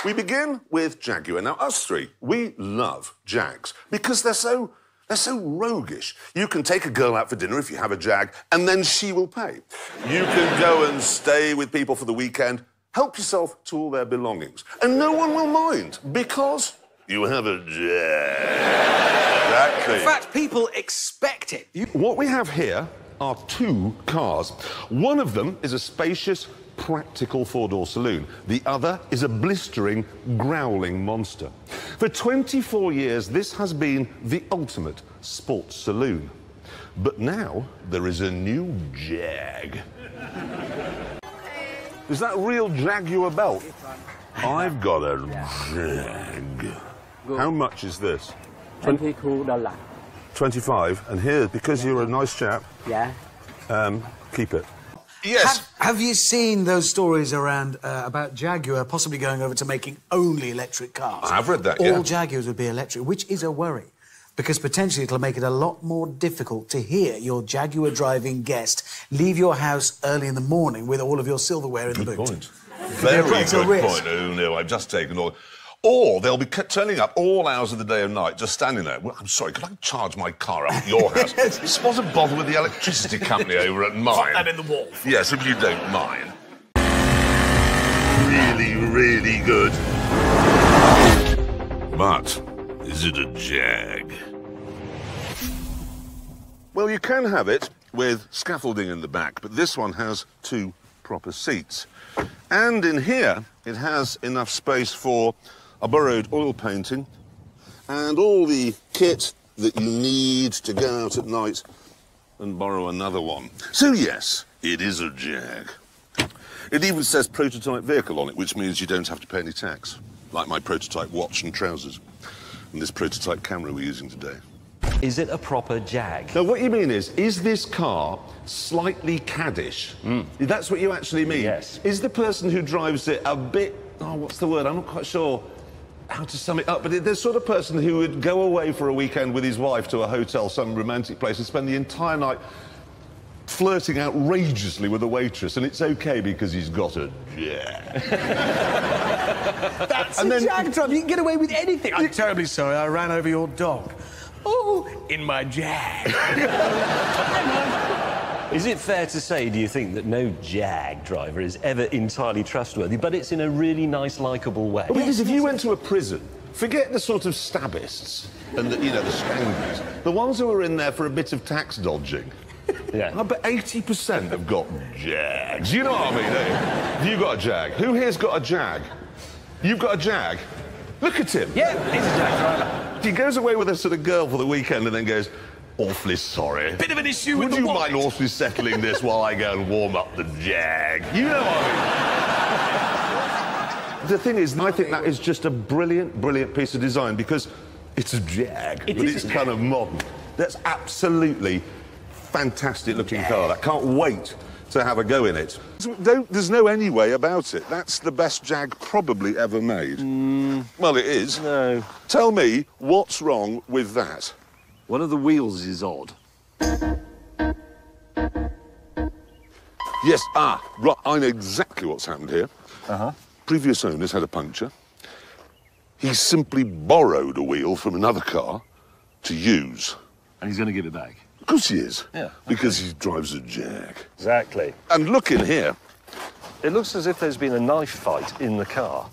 We begin with Jaguar. Now, us three, we love Jags because they're so roguish. You can take a girl out for dinner if you have a Jag, and then she will pay. You can go and stay with people for the weekend, help yourself to all their belongings, and no one will mind because you have a Jag. Exactly. In fact, people expect it. What we have here are two cars. One of them is a spacious, practical four-door saloon. The other is a blistering, growling monster. For 24 years, this has been the ultimate sports saloon. But now, there is a new Jag. Is that real Jaguar belt? I've got a Jag. How much is this? $22. 25. And here, because you're a nice chap... Yeah. Keep it. Yes. Have you seen those stories around about Jaguar possibly going over to making only electric cars? I've read that, All Jaguars would be electric, which is a worry, because potentially it'll make it a lot more difficult to hear your Jaguar driving guest leave your house early in the morning with all of your silverware in the boot. Good point. Very good point. Oh, no, I've just taken all... Or they'll be turning up all hours of the day and night, just standing there. Well, I'm sorry, could I charge my car up at your house? Suppose a bother with the electricity company over at mine. Put that in the wall. Yes, if you don't mind. Really, really good. But is it a Jag? Well, you can have it with scaffolding in the back, but this one has two proper seats. And in here, it has enough space for a borrowed oil painting and all the kit that you need to go out at night and borrow another one. So, yes, it is a Jag. It even says prototype vehicle on it, which means you don't have to pay any tax, like my prototype watch and trousers and this prototype camera we're using today. Is it a proper Jag? Now, what you mean is this car slightly caddish? That's what you actually mean? Yes. Is the person who drives it a bit... Oh, what's the word? I'm not quite sure how to sum it up, but the sort of person who would go away for a weekend with his wife to a hotel, some romantic place, and spend the entire night flirting outrageously with a waitress, and it's OK because he's got a Jag. That's a Jag drive. You can get away with anything. I'm terribly sorry, I ran over your dog. Oh, in my Jag. Is it fair to say, do you think, that no Jag driver is ever entirely trustworthy, but it's in a really nice, likeable way? Well, because if you went to a prison, forget the sort of stabbists and the, the scoundrels, the ones who are in there for a bit of tax dodging. Yeah. I bet 80% have got Jags. You know what I mean, eh? Have you got a Jag? Who here's got a Jag? You've got a Jag? Look at him. Yeah, he's a Jag driver. He goes away with a sort of girl for the weekend and then goes, awfully sorry. Bit of an issue with the wallet. Would you mind awfully settling this while I go and warm up the Jag? You know what I mean? The thing is, I think that is just a brilliant, brilliant piece of design because it's a Jag, but it's kind of modern. That's absolutely fantastic-looking car. I can't wait to have a go in it. There's no any way about it. That's the best Jag probably ever made. Well, it is. No. Tell me, what's wrong with that? One of the wheels is odd. Yes, right, I know exactly what's happened here. Previous owners had a puncture. He simply borrowed a wheel from another car to use. And he's going to give it back? Of course he is. Yeah. Because he drives a Jag. Exactly. And look in here. It looks as if there's been a knife fight in the car.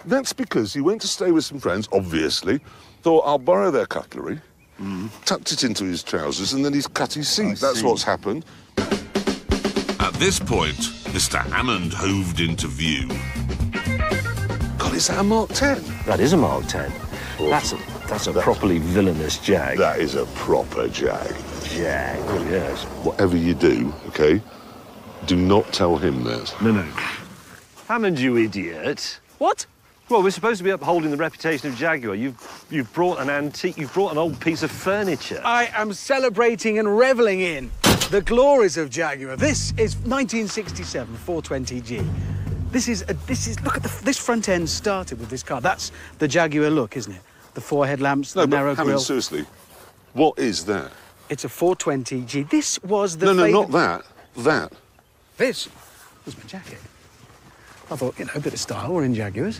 That's because he went to stay with some friends, obviously, thought, I'll borrow their cutlery, tucked it into his trousers, and then he's cut his seat. That's what's happened. At this point, Mr. Hammond hoved into view. God, is that a Mark 10? That is a Mark 10. That's a properly villainous Jag. That is a proper Jag. Jag, oh, yes. Whatever you do, OK, do not tell him that. No. Hammond, you idiot. What? Well, we're supposed to be upholding the reputation of Jaguar. You've brought an antique, you've brought an old piece of furniture. I am celebrating and revelling in the glories of Jaguar. This is 1967 420G. Look at this front end started with this car. That's the Jaguar look, isn't it? The four headlamps, the narrow grille. Seriously, what is that? It's a 420G. This was the No, not that. That. This was my jacket. I thought, a bit of style. We're in Jaguars.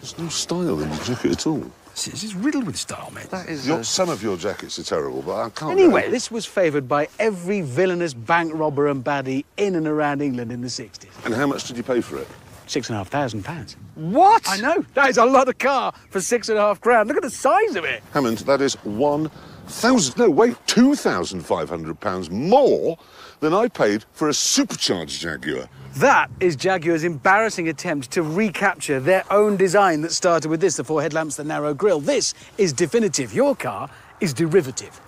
There's no style in the jacket at all. This is riddled with style, mate. That is. Some of your jackets are terrible, but I can't. Anyway, this was favoured by every villainous bank robber and baddie in and around England in the 60s. And how much did you pay for it? £6,500. What? I know. That is a lot of car for £6,500. Look at the size of it. Hammond, that is £2,500 more than I paid for a supercharged Jaguar. That is Jaguar's embarrassing attempt to recapture their own design that started with this, the 4 headlamps, the narrow grille. This is definitive. Your car is derivative.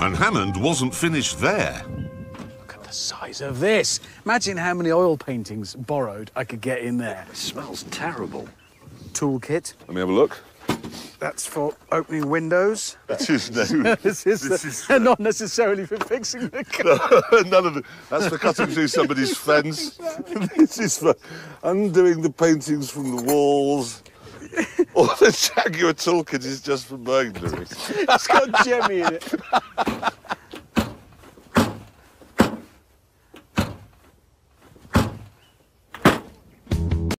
And Hammond wasn't finished there. Look at the size of this. Imagine how many oil paintings borrowed I could get in there. It smells terrible. Toolkit. Let me have a look. That's for opening windows. This is Not necessarily for fixing the car. none of it. That's for cutting through somebody's fence. This is for undoing the paintings from the walls. Or the Jaguar toolkit is just for burglary. It's got J.May in it.